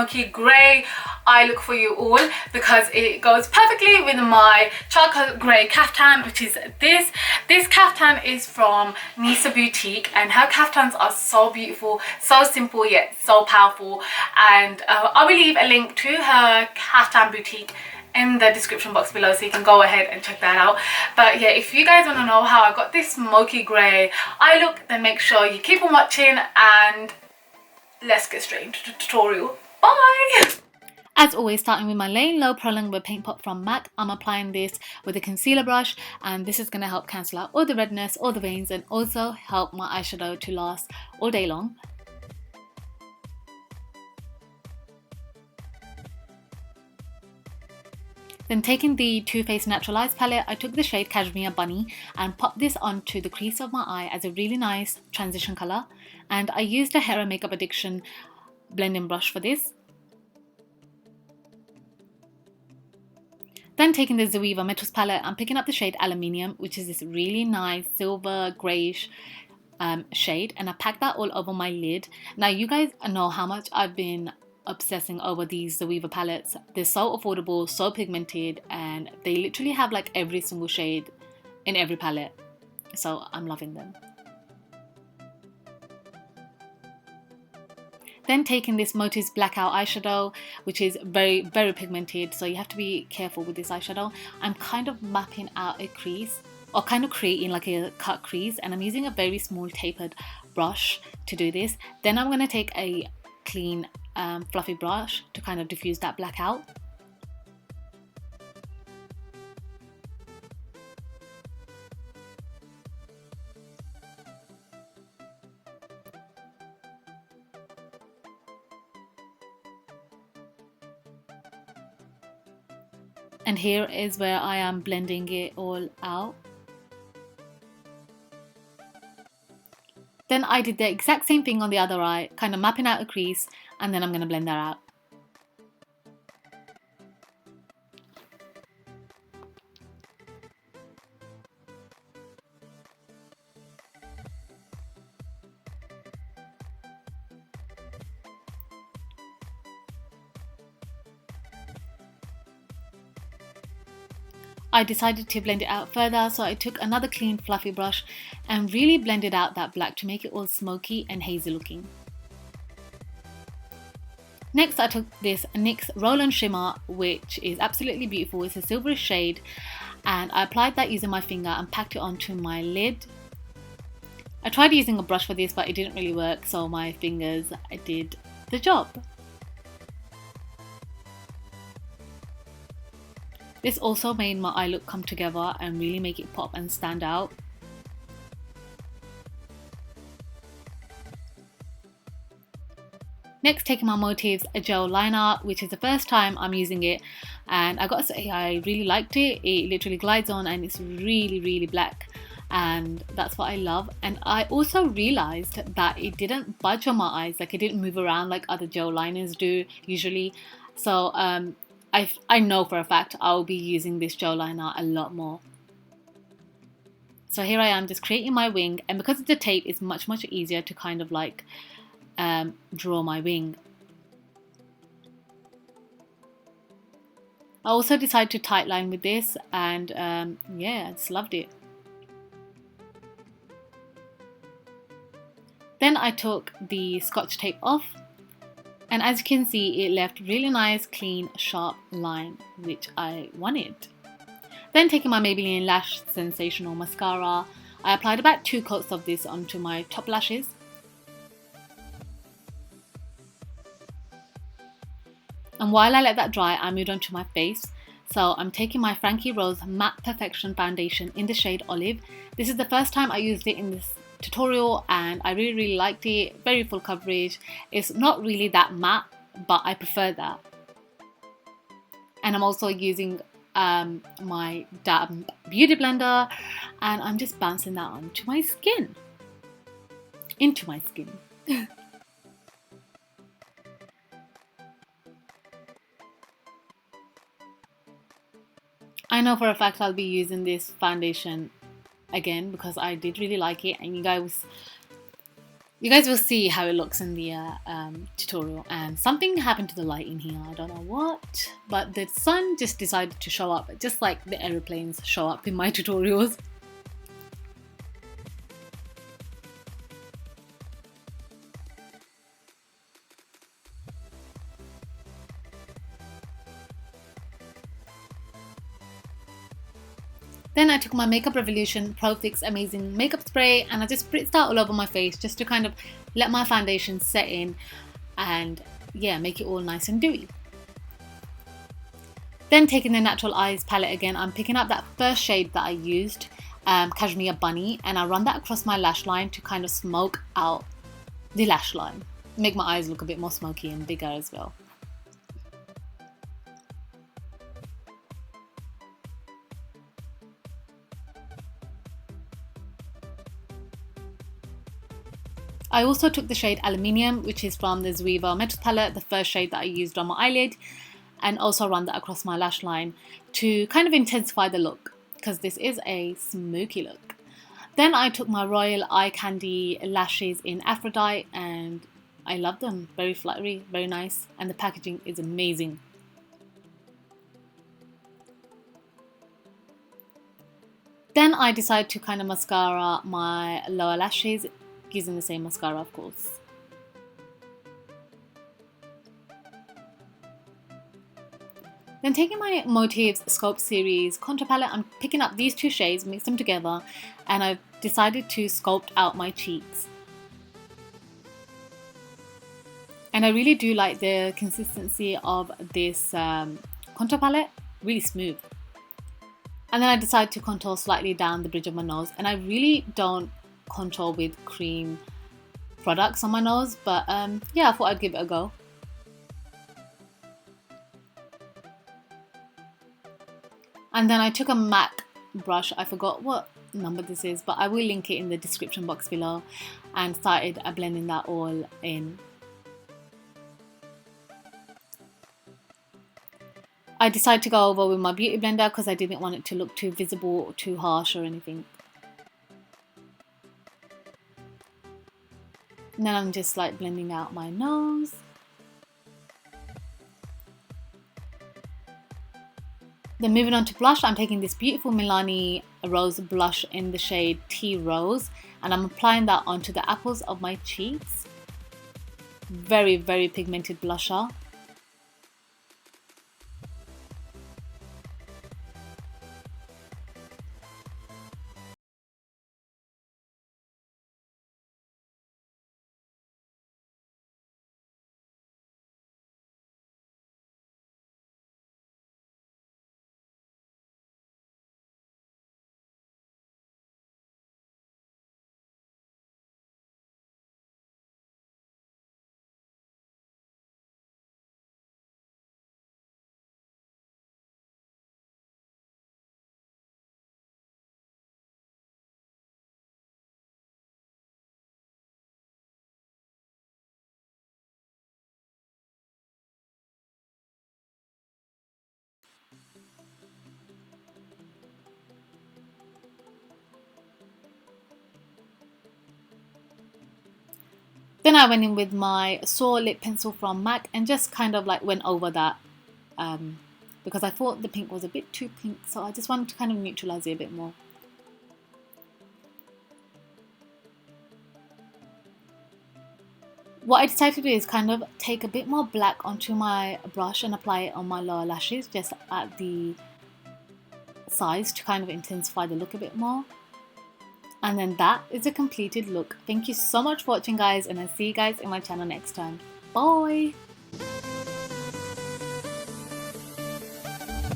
smoky grey eye look for you all, because it goes perfectly with my charcoal grey kaftan, which is this. This kaftan is from Nisa Boutique, and her kaftans are so beautiful, so simple yet so powerful. And I will leave a link to her kaftan boutique in the description box below, so you can go ahead and check that out. But yeah, if you guys want to know how I got this smoky grey eye look, then make sure you keep on watching, and let's get straight into the tutorial. Bye! As always, starting with my Laying Low Pro Length Paint Pot from MAC, I'm applying this with a concealer brush, and this is going to help cancel out all the redness, all the veins, and also help my eyeshadow to last all day long. Then taking the Too Faced Natural Eyes palette, I took the shade Cashmere Bunny and popped this onto the crease of my eye as a really nice transition colour. And I used a Hair and Makeup Addiction blending brush for this. Then taking the Zoeva Metals palette, I'm picking up the shade Aluminium, which is this really nice silver greyish shade, and I packed that all over my lid. Now you guys know how much I've been obsessing over these Zoeva palettes. They're so affordable, so pigmented, and they literally have like every single shade in every palette, so I'm loving them. Then taking this Motives Blackout eyeshadow, which is very pigmented, so you have to be careful with this eyeshadow. I'm kind of mapping out a crease, or kind of creating like a cut crease, and I'm using a very small tapered brush to do this. Then I'm going to take a clean fluffy brush to kind of diffuse that black out. And here is where I am blending it all out. Then I did the exact same thing on the other eye, kind of mapping out a crease, and then I'm going to blend that out. I decided to blend it out further, so I took another clean fluffy brush and really blended out that black to make it all smoky and hazy looking. Next, I took this NYX Roll-On Shimmer, which is absolutely beautiful. It's a silvery shade, and I applied that using my finger and packed it onto my lid. I tried using a brush for this, but it didn't really work, so my fingers did the job. This also made my eye look come together and really make it pop and stand out. Next, taking my Motives gel liner, which is the first time I'm using it, and I gotta say I really liked it. It literally glides on and it's really black, and that's what I love. And I also realized that it didn't budge on my eyes, like it didn't move around like other gel liners do usually. So I know for a fact I'll be using this gel liner a lot more. So here I am just creating my wing, and because it's the tape, it's much easier to kind of like draw my wing. I also decided to tightline with this, and yeah, I just loved it. Then I took the Scotch tape off, and as you can see, it left really nice, clean, sharp line, which I wanted. Then taking my Maybelline Lash Sensational Mascara, I applied about 2 coats of this onto my top lashes. And while I let that dry, I moved on to my face. So I'm taking my Frankie Rose Matte Perfection Foundation in the shade Olive. This is the first time I used it in this tutorial, and I really liked it. Very full coverage. It's not really that matte, but I prefer that. And I'm also using my damp beauty blender, and I'm just bouncing that onto my skin. Into my skin. I know for a fact I'll be using this foundation again because I did really like it, and you guys You guys will see how it looks in the tutorial, and something happened to the light in here. I don't know what, but the sun just decided to show up, just like the aeroplanes show up in my tutorials. Then I took my Makeup Revolution Pro Fix Amazing Makeup Spray and I just spritzed that all over my face just to kind of let my foundation set in and yeah, make it all nice and dewy. Then taking the Natural Eyes palette again, I'm picking up that first shade that I used, Cashmere Bunny, and I run that across my lash line to kind of smoke out the lash line. Make my eyes look a bit more smoky and bigger as well. I also took the shade Aluminium, which is from the Zoeva Metal palette, the first shade that I used on my eyelid, and also run that across my lash line to kind of intensify the look, because this is a smoky look. Then I took my Royal Eye Candy lashes in Aphrodite and I love them. Very fluttery, very nice, and the packaging is amazing. Then I decided to kind of mascara my lower lashes using the same mascara, of course. Then taking my Motives Sculpt Series contour palette, I'm picking up these two shades, mix them together, and I've decided to sculpt out my cheeks. And I really do like the consistency of this contour palette, really smooth. And then I decided to contour slightly down the bridge of my nose, and I really don't contour with cream products on my nose, but yeah, I thought I'd give it a go. And then I took a MAC brush, I forgot what number this is, but I will link it in the description box below, and started blending that all in. I decided to go over with my beauty blender because I didn't want it to look too visible or too harsh or anything. And then I'm just like blending out my nose. Then moving on to blush, I'm taking this beautiful Milani Rose blush in the shade Tea Rose, and I'm applying that onto the apples of my cheeks. Very, very pigmented blusher. Then I went in with my Soar lip pencil from MAC and just kind of like went over that because I thought the pink was a bit too pink, so I just wanted to kind of neutralize it a bit more. What I decided to do is kind of take a bit more black onto my brush and apply it on my lower lashes, just at the sides to kind of intensify the look a bit more. And then that is a completed look. Thank you so much for watching, guys, and I'll see you guys in my channel next time. Bye!